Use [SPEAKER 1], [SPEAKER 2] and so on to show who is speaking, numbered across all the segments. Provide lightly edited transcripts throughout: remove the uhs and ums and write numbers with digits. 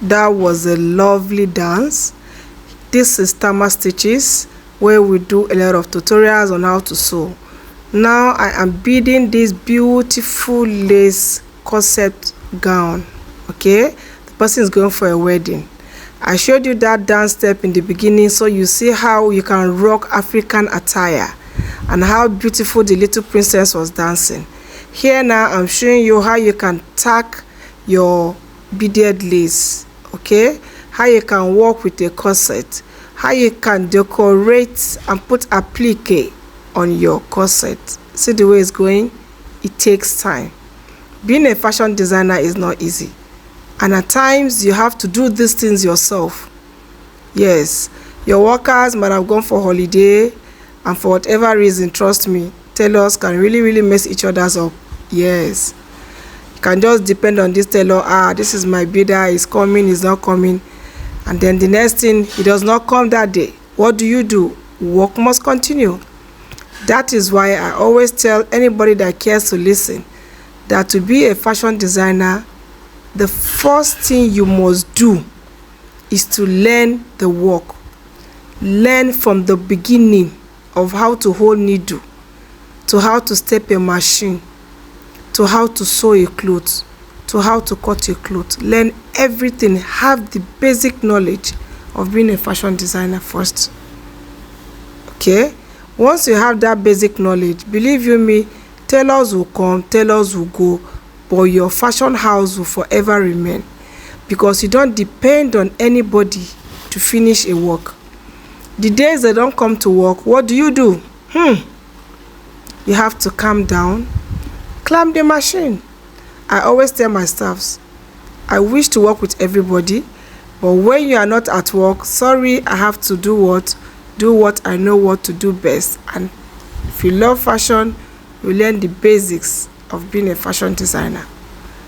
[SPEAKER 1] That was a lovely dance. This is Tama Stitches, where we do a lot of tutorials on how to sew. Now I am beading this beautiful lace corset gown. Okay, the person is going for a wedding. I showed you that dance step in the beginning, so you see how you can rock African attire and how beautiful the little princess was dancing. Here now I'm showing you how you can tack your beaded lace. Okay, how you can work with a corset, how you can decorate and put applique on your corset. See the way it's going? It takes time. Being a fashion designer is not easy, and at times you have to do these things yourself. Yes, your workers might have gone for holiday, and for whatever reason, trust me, tailors can really mess each other's up. Yes, can just depend on this tailor. This is my bidder, is coming, is not coming, and then the next thing, he does not come that day. What do? Work must continue. That is why I always tell anybody that cares to listen that to be a fashion designer, the first thing you must do is to learn the work. Learn from the beginning of how to hold needle, to how to step a machine, to how to sew a cloth, to how to cut a cloth. Learn everything. Have the basic knowledge of being a fashion designer first. Okay? Once you have that basic knowledge, believe you me, tailors will come, tailors will go, but your fashion house will forever remain, because you don't depend on anybody to finish a work. The days they don't come to work, what do? You have to calm down, clamp the machine. I always tell my staffs, I wish to work with everybody, but when you are not at work, sorry, I have to do what I know what to do best. And if you love fashion, you learn the basics of being a fashion designer.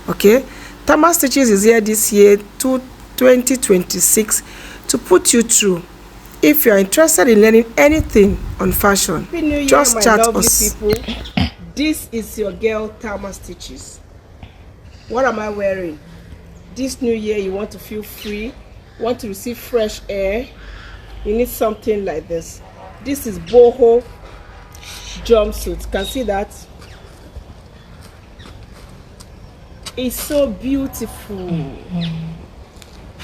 [SPEAKER 1] Okay, Tama Stitches is here this year, 2026, to put you through. If you are interested in learning anything on fashion, just chat us. People. This is your girl Tama Stitches. What am I wearing? This new year, you want to feel free, want to receive fresh air, you need something like this. This is boho jumpsuit. Can see that? It's so beautiful.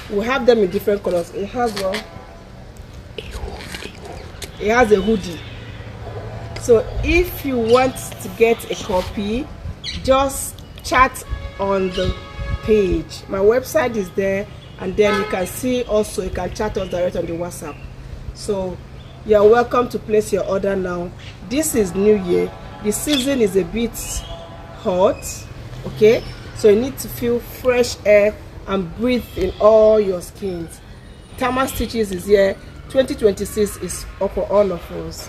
[SPEAKER 1] We have them in different colors. It has one. It has a hoodie. So if you want to get a copy, just chat on the page. My website is there, and then you can see also, you can chat us direct on the WhatsApp. So you're welcome to place your order now. This is New Year. The season is a bit hot, okay? So you need to feel fresh air and breathe in all your skins. Tama Stitches is here. 2026 is up for all of us.